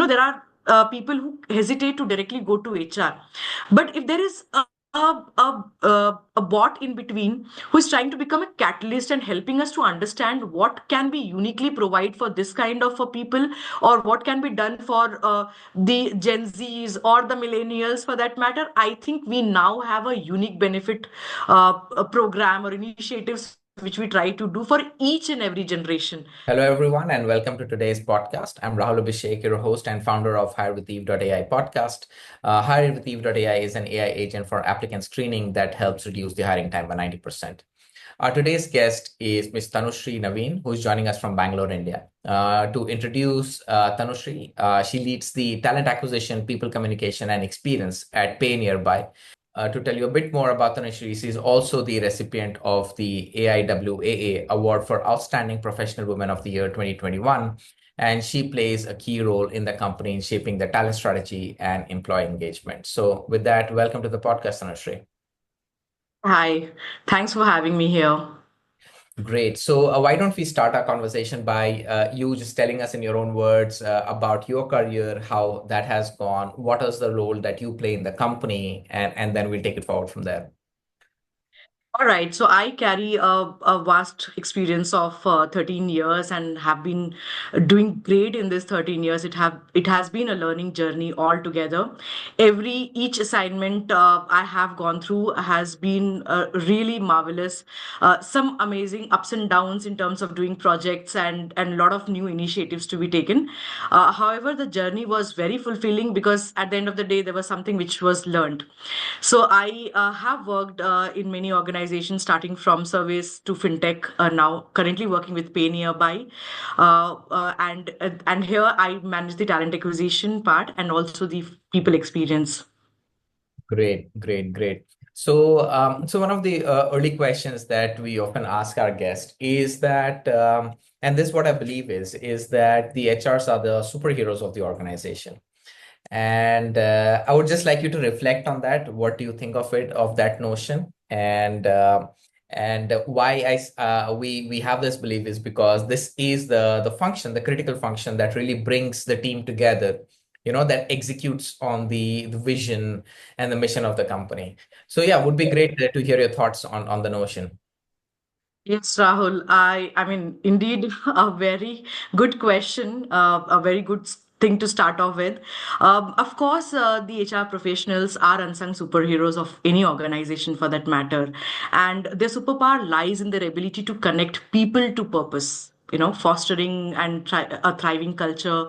there are people who hesitate to directly go to HR. But if there is a bot in between who is trying to become a catalyst and helping us to understand what can be uniquely provide for this kind of people, or what can be done for the Gen Zs or the millennials for that matter, I think we now have a unique benefit a program or initiatives which we try to do for each and every generation. Hello, everyone, and welcome to today's podcast. I'm Rahul Abhishek, your host and founder of HireWithEve.ai podcast. HireWithEve.ai is an AI agent for applicant screening that helps reduce the hiring time by 90%. Our today's guest is Ms. Tanushree Naveen, who is joining us from Bangalore, India. To introduce Tanushree, she leads the talent acquisition, people communication, and experience at PayNearby. To tell you a bit more about Tanushree, she is also the recipient of the AIWAA Award for Outstanding Professional Women of the Year 2021, and she plays a key role in the company in shaping the talent strategy and employee engagement. So with that, welcome to the podcast, Tanushree. Hi, thanks for having me here. Great. So why don't we start our conversation by you just telling us in your own words about your career, how that has gone, what is the role that you play in the company, and then we'll take it forward from there. All right, so I carry a vast experience of 13 years and have been doing great in this 13 years. It has been a learning journey altogether. Each assignment I have gone through has been really marvelous. Some amazing ups and downs in terms of doing projects and a lot of new initiatives to be taken. However, the journey was very fulfilling because at the end of the day, there was something which was learned. So I have worked in many organizations, starting from service to fintech. Now, currently working with PayNearby, and here I manage the talent acquisition part and also the people experience. Great, great, great. So one of the early questions that we often ask our guests is that, and this is what I believe is that the HRs are the superheroes of the organization. And I would just like you to reflect on that. What do you think of it, of that notion? And why we have this belief is because this is the function, the critical function that really brings the team together, that executes on the vision and the mission of the company. So yeah, would be great to hear your thoughts on the notion. Yes, Rahul. I mean, indeed, a very good question, a very good thing to start off with. Of course, the HR professionals are unsung superheroes of any organization for that matter. And their superpower lies in their ability to connect people to purpose. Fostering and a thriving culture,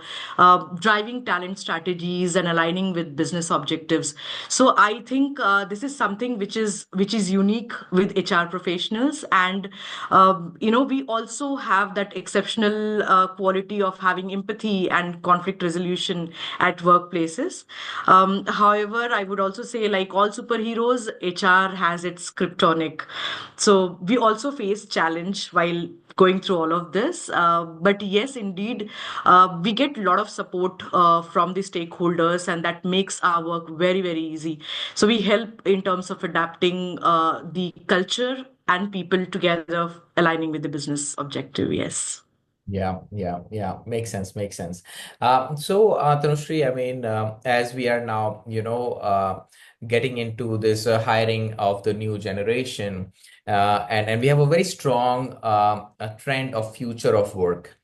driving talent strategies, and aligning with business objectives. So I think this is something which is unique with HR professionals, and we also have that exceptional quality of having empathy and conflict resolution at workplaces. However, I would also say, like all superheroes, HR has its kryptonic. So we also face challenge while going through all of this. But yes, indeed, we get a lot of support from the stakeholders, and that makes our work very, very easy. So we help in terms of adapting the culture and people together, aligning with the business objective. Yes. Yeah, yeah, yeah. Makes sense, makes sense. Tanushree, I mean, as we are now, getting into this hiring of the new generation, and we have a very strong trend of future of work.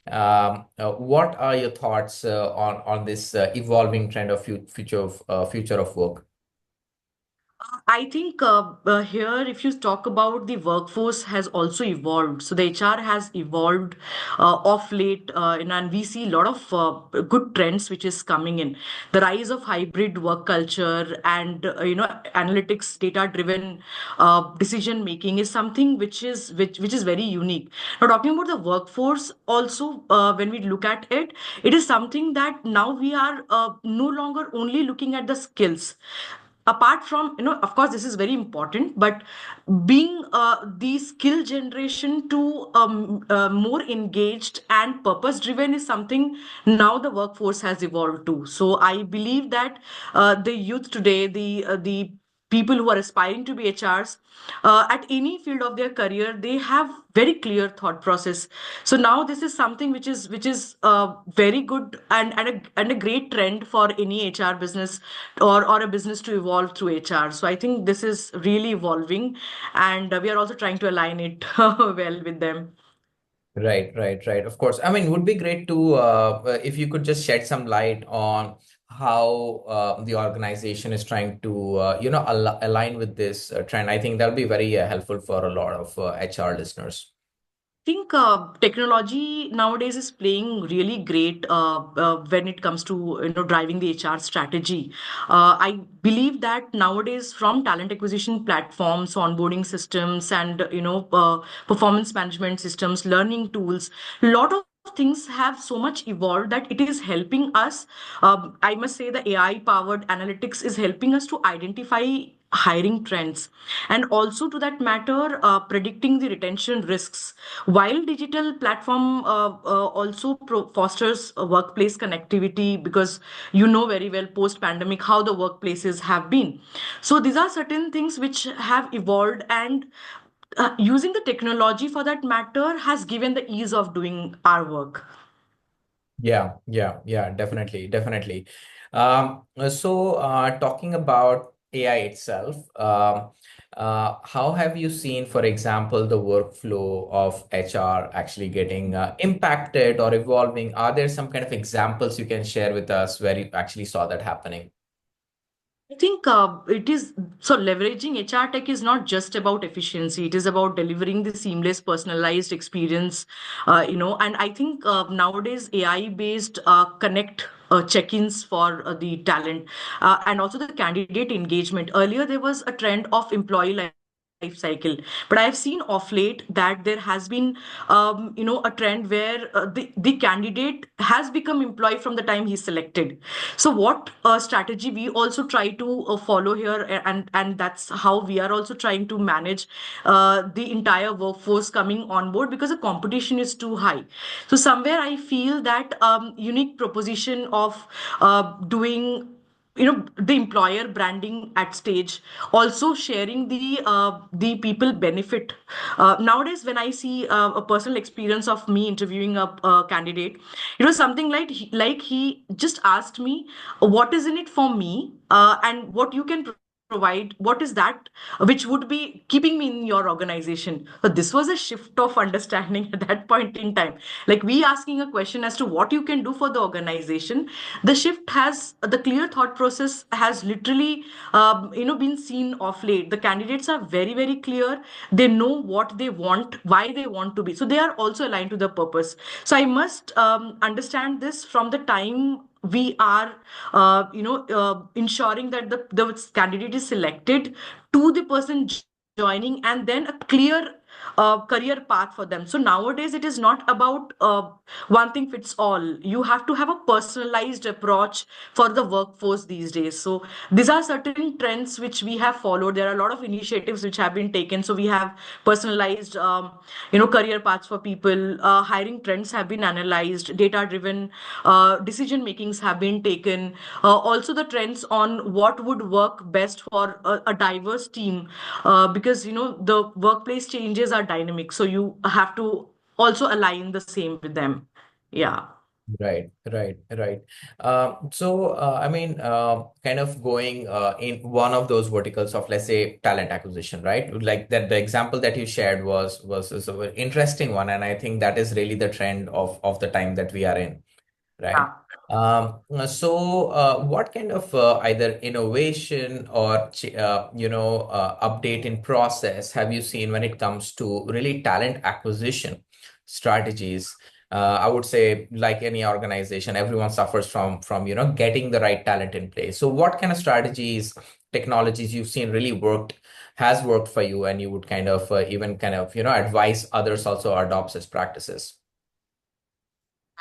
What are your thoughts on this evolving trend of future of work? I think here, if you talk about the workforce, has also evolved. So the HR has evolved of late, and we see a lot of good trends which is coming in. The rise of hybrid work culture and analytics, data-driven decision making is something which is very unique. Now, talking about the workforce, also when we look at it, it is something that now we are no longer only looking at the skills. Apart from, of course this is very important, but being the skill generation to more engaged and purpose driven is something now the workforce has evolved to. So I believe that the youth today, the people who are aspiring to be HRs at any field of their career, they have very clear thought process. So now this is something which is very good and a great trend for any HR business or a business to evolve through HR. So I think this is really evolving, and we are also trying to align it well with them. Right, right, right. Of course. I mean, would be great to if you could just shed some light on how the organization is trying to align with this trend. I think that'll be very helpful for a lot of HR listeners. Think technology nowadays is playing really great when it comes to driving the HR strategy. I believe that nowadays, from talent acquisition platforms, onboarding systems, and performance management systems, learning tools, a lot of things have so much evolved that it is helping us. I must say the AI powered analytics is helping us to identify hiring trends, and also to that matter predicting the retention risks, while digital platform also fosters workplace connectivity, because you know very well post pandemic how the workplaces have been. So these are certain things which have evolved, and using the technology for that matter has given the ease of doing our work. Yeah, yeah, yeah, definitely, definitely. Talking about AI itself, how have you seen, for example, the workflow of HR actually getting impacted or evolving? Are there some kind of examples you can share with us where you actually saw that happening? I think it is so leveraging HR tech is not just about efficiency. It is about delivering the seamless, personalized experience. And I think nowadays AI based connect check-ins for the talent and also the candidate engagement. Earlier, there was a trend of employee life cycle, but I have seen off late that there has been a trend where the candidate has become employee from the time he's selected. So what strategy we also try to follow here, and that's how we are also trying to manage the entire workforce coming on board, because the competition is too high. So somewhere I feel that unique proposition of doing the employer branding at stage, also sharing the people benefit. Nowadays when I see a personal experience of me interviewing a candidate, it was something like he just asked me what is in it for me, and what you can provide, what is that which would be keeping me in your organization. So this was a shift of understanding at that point in time, like we asking a question as to what you can do for the organization. The shift has the clear thought process has literally been seen of late. The candidates are very very clear. They know what they want, why they want to be, so they are also aligned to the purpose. So I must understand this from the time we are ensuring that the candidate is selected, to the person joining, and then a clear career path for them. So nowadays it is not about one thing fits all. You have to have a personalized approach for the workforce these days. So these are certain trends which we have followed. There are a lot of initiatives which have been taken. So we have personalized career paths for people. Hiring trends have been analyzed, data driven decision makings have been taken. Also the trends on what would work best for a diverse team, because the workplace changes are dynamic, so you have to also align the same with them. Yeah. Right, right, right. I mean, kind of going in one of those verticals of, let's say, talent acquisition, right? Like that, the example that you shared was is a very interesting one, and I think that is really the trend of the time that we are in, right? Yeah. What kind of either innovation or update in process have you seen when it comes to really talent acquisition strategies? I would say, like any organization, everyone suffers from getting the right talent in place. So, what kind of strategies, technologies you've seen really has worked for you, and you would kind of even kind of advise others also adopt such practices?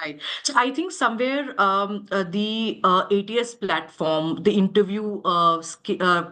Right. So I think somewhere the ATS platform, the interview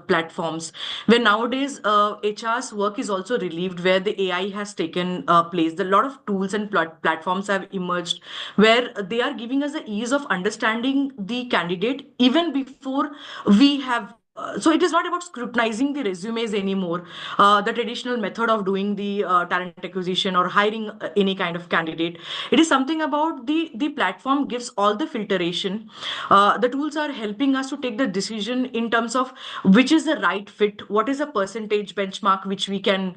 platforms, where nowadays HR's work is also relieved, where the AI has taken place. A lot of tools and platforms have emerged where they are giving us the ease of understanding the candidate even before we have so it is not about scrutinizing the resumes anymore, the traditional method of doing the talent acquisition or hiring any kind of candidate. It is something about the platform gives all the filtration. The tools are helping us to take the decision in terms of which is the right fit, what is a percentage benchmark which we can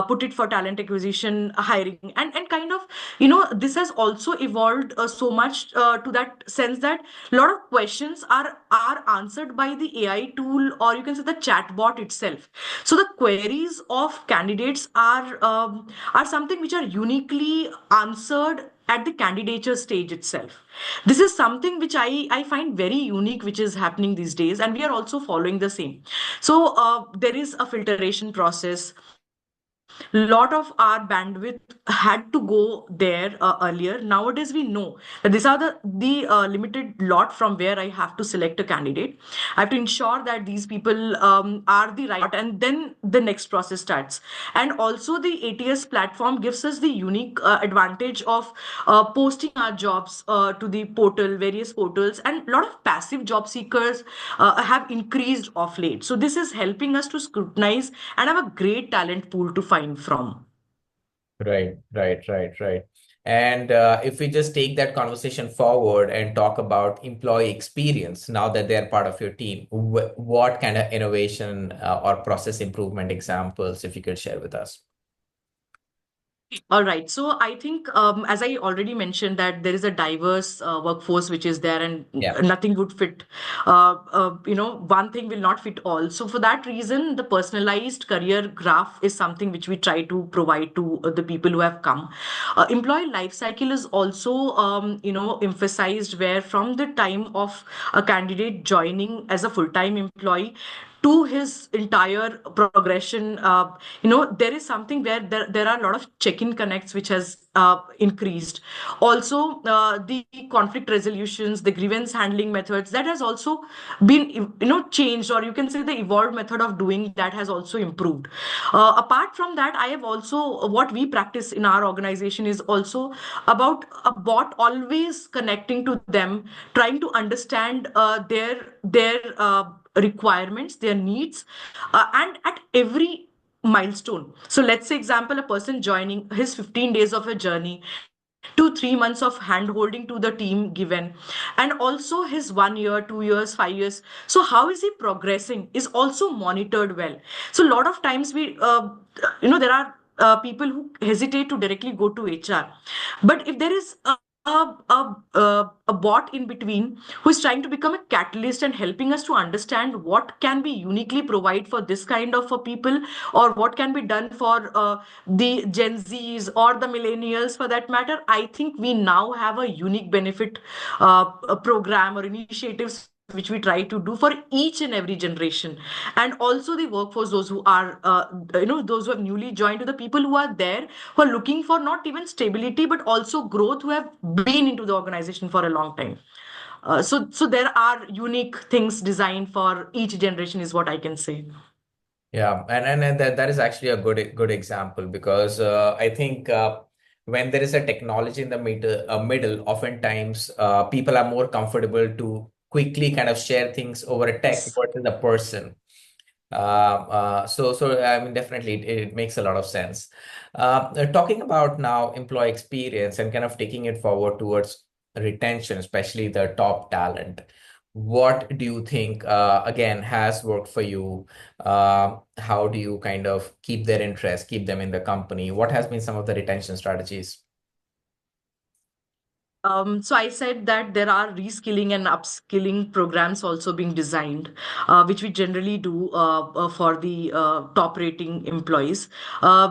put it for talent acquisition hiring, and kind of, this has also evolved so much to that sense that a lot of questions are answered by the AI tool, or you can say the chatbot itself. So the queries of candidates are something which are uniquely answered at the candidature stage itself. This is something which I find very unique, which is happening these days, and we are also following the same. So there is a filtration process. Lot of our bandwidth had to go there earlier. Nowadays we know that these are the limited lot from where I have to select a candidate. I have to ensure that these people are the right lot, and then the next process starts. And also the ATS platform gives us the unique advantage of posting our jobs to the portal, various portals, and a lot of passive job seekers have increased of late. So this is helping us to scrutinize and have a great talent pool to find from. Right. And if we just take that conversation forward and talk about employee experience, now that they're part of your team, what kind of innovation or process improvement examples, if you could share with us? All right. So I think, as I already mentioned, that there is a diverse workforce which is there, and Yeah. nothing would fit. One thing will not fit all. So for that reason, the personalized career graph is something which we try to provide to the people who have come. Employee life cycle is also, emphasized, where from the time of a candidate joining as a full-time employee to his entire progression, there is something where there are a lot of check-in connects which has increased. Also the conflict resolutions, the grievance handling methods, that has also been changed, or you can say the evolved method of doing that has also improved. Apart from that, I have also, what we practice in our organization is also about a bot always connecting to them, trying to understand their requirements, their needs, and at every milestone. So let's say example, a person joining his 15 days of a journey to 3 months of hand holding to the team given, and also his 1 year, 2 years, 5 years. So how is he progressing is also monitored well. So a lot of times there are people who hesitate to directly go to HR, but if there is a bot in between who is trying to become a catalyst and helping us to understand what can be uniquely provide for this kind of people, or what can be done for the Gen Zs or the millennials for that matter, I think we now have a unique benefit a program or initiatives which we try to do for each and every generation. And also the workforce, those who are those who have newly joined, to the people who are there, who are looking for not even stability but also growth, who have been into the organization for a long time. So there are unique things designed for each generation, is what I can say. Yeah, and that is actually a good example, because I think when there is a technology in the middle, oftentimes people are more comfortable to quickly kind of share things over a text Yes. versus a person. So I mean, definitely it makes a lot of sense. Talking about now employee experience and kind of taking it forward towards retention, especially the top talent. What do you think, again, has worked for you? How do you kind of keep their interest, keep them in the company? What has been some of the retention strategies? So I said that there are reskilling and upskilling programs also being designed, which we generally do for the top rating employees.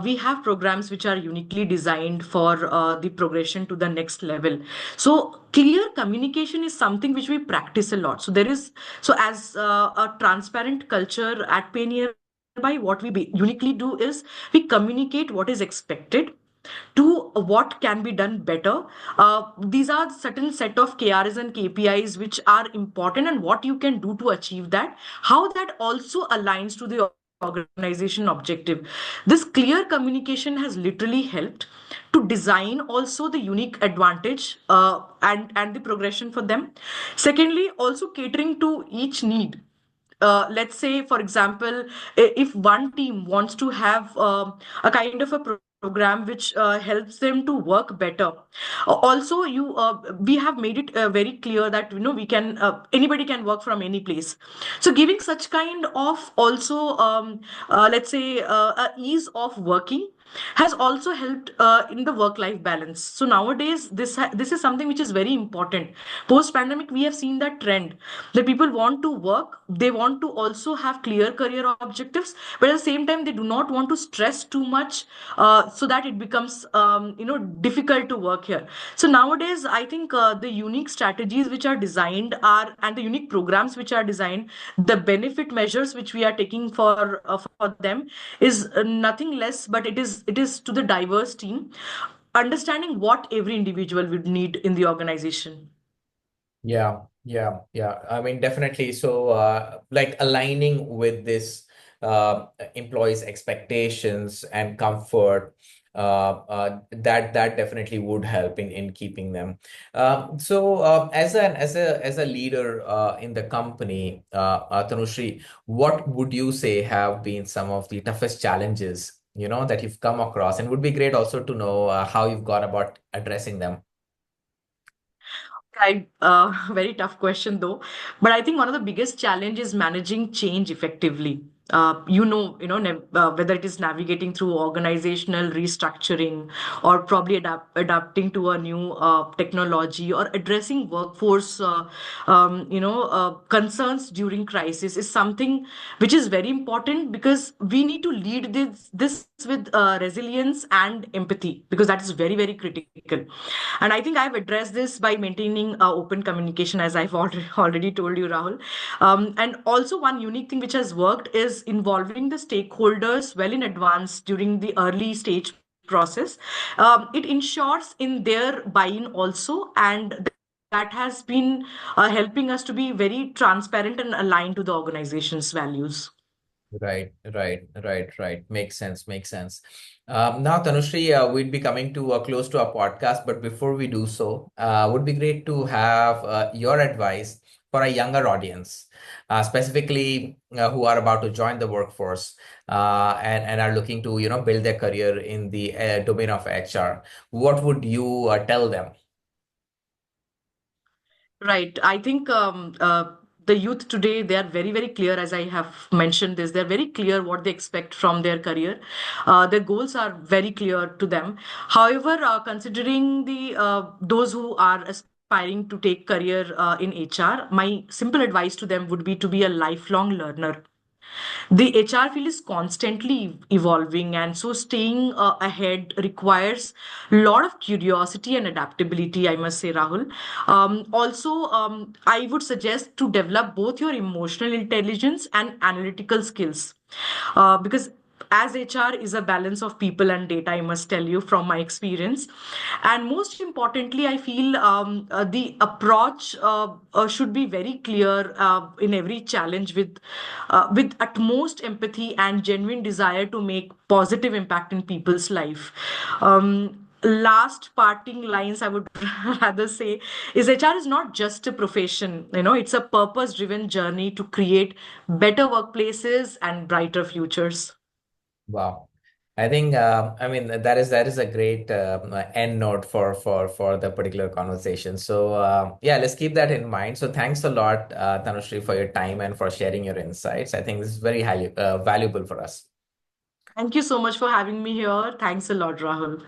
We have programs which are uniquely designed for the progression to the next level. So clear communication is something which we practice a lot. So as a transparent culture at PayNearby, what we uniquely do is we communicate what is expected to what can be done better. These are certain set of KRs and KPIs which are important, and what you can do to achieve that, how that also aligns to the organization objective. This clear communication has literally helped to design also the unique advantage and the progression for them. Secondly, also catering to each need. let's say, for example, if one team wants to have a kind of a program which helps them to work better. Also, we have made it very clear that we can anybody can work from any place. So giving such kind of also let's say a ease of working has also helped in the work life balance. So nowadays this is something which is very important. Post pandemic, we have seen that trend that people want to work, they want to also have clear career objectives, but at the same time they do not want to stress too much, so that it becomes difficult to work here. So nowadays I think the unique strategies which are designed are, and the unique programs which are designed, the benefit measures which we are taking for them is nothing less, but it is to the diverse team, understanding what every individual would need in the organization. Yeah, yeah. I mean, definitely. So, like aligning with this employees' expectations and comfort, that definitely would help in keeping them. As a leader in the company, Tanushree, what would you say have been some of the toughest challenges, that you've come across, and would be great also to know how you've gone about addressing them. Very tough question though. But I think one of the biggest challenge is managing change effectively. Whether it is navigating through organizational restructuring, or probably adapting to a new technology, or addressing workforce concerns during crisis, is something which is very important, because we need to lead this with resilience and empathy, because that is very, very critical. And I think I've addressed this by maintaining open communication, as I've already told you, Rahul. And also, one unique thing which has worked is involving the stakeholders well in advance during the early stage process. It ensures in their buy-in also, and that has been helping us to be very transparent and aligned to the organization's values. Right. Makes sense. Makes sense. Now, Tanushree, we'd be coming to close to our podcast, but before we do so, would be great to have your advice for a younger audience, specifically who are about to join the workforce and are looking to build their career in the domain of HR. What would you tell them? Right. I think the youth today, they are very, very clear, as I have mentioned this. They're very clear what they expect from their career. Their goals are very clear to them. However, considering the those who are aspiring to take career in HR, my simple advice to them would be to be a lifelong learner. The HR field is constantly evolving, and so staying ahead requires a lot of curiosity and adaptability, I must say, Rahul. Also, I would suggest to develop both your emotional intelligence and analytical skills, because as HR is a balance of people and data, I must tell you from my experience. And most importantly, I feel the approach should be very clear in every challenge, with utmost empathy and genuine desire to make positive impact in people's life. Last parting lines I would rather say is, HR is not just a profession, it's a purpose driven journey to create better workplaces and brighter futures. Wow. I think I mean that is a great end note for the particular conversation. So yeah, let's keep that in mind. So thanks a lot, Tanushree, for your time and for sharing your insights. I think this is very highly valuable for us. Thank you so much for having me here. Thanks a lot, Rahul.